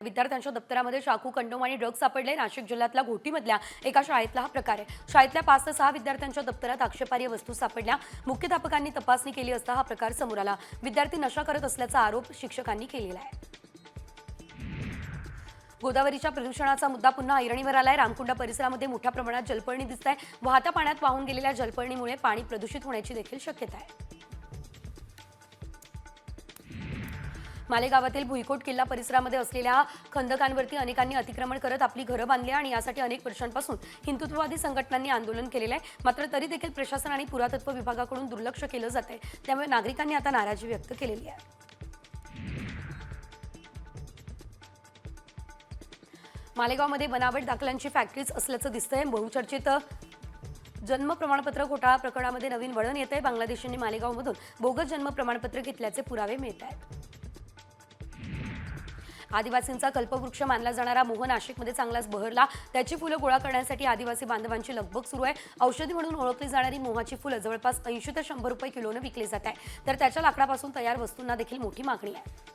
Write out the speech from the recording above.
विद्यार्थ्यांच्या दप्तरामध्ये चाकू, कंडोम आणि ड्रग्ज सापडले। नाशिक जिल्ह्यातल्या घोटीमधल्या एका शाळेतला हा प्रकार आहे। शाळेतल्या 5 ते 6 विद्यार्थ्यांच्या दप्तरात आक्षेपार्ह वस्तू सापडल्या। मुख्याध्यापकांनी तपासणी केली असता हा प्रकार समोर आला। विद्यार्थी नशा करत असल्याचा आरोप शिक्षकांनी केलेला आहे। गोदावरीच्या प्रदूषणाचा मुद्दा पुन्हा ऐरणीवर आलाय। रामकुंड परिसरामध्ये मोठ्या प्रमाणात जलपर्णी दिसत आहे। वाहत्या पाण्यात वाहून गेलेल्या जलपर्णीमुळे पाणी प्रदूषित होण्याची देखील शक्यता आहे। मालेगावातील भुईकोट किल्ला परिसरामध्ये असलेल्या खंदकांवरती अनेकांनी अतिक्रमण करत आपली घरं बांधली आणि यासाठी अनेक वर्षांपासून हिंदुत्ववादी संघटनांनी आंदोलन केलेलं आहे। मात्र तरी देखील प्रशासन आणि पुरातत्व विभागाकडून दुर्लक्ष केलं जाते। त्यामुळे नागरिकांनी आता नाराजी व्यक्त केलेली आहे। मालेगावमध्ये बनावट दाखल्यांची फॅक्टरीज असल्याचं दिसतंय। बहुचर्चित जन्म प्रमाणपत्र घोटाळा प्रकरणामध्ये नवीन वळण येतंय। बांगलादेशींनी मालेगावमधून बोगस जन्म प्रमाणपत्र घेतल्याचे पुरावे मिळत आहेत। आदिवासींचा कल्पवृक्ष मानला जाणारा मोह नाशिकमध्ये चांगलाच बहरला। त्याची फुलं गोळा करण्यासाठी आदिवासी बांधवांची लगबग सुरू आहे। औषधी म्हणून ओळखली जाणारी मोहाची फुलं जवळपास 80 ते 100 रुपये किलोने विकली जात आहे। तर त्याच्या लाकडापासून तयार वस्तूंना देखील मोठी मागणी आहे।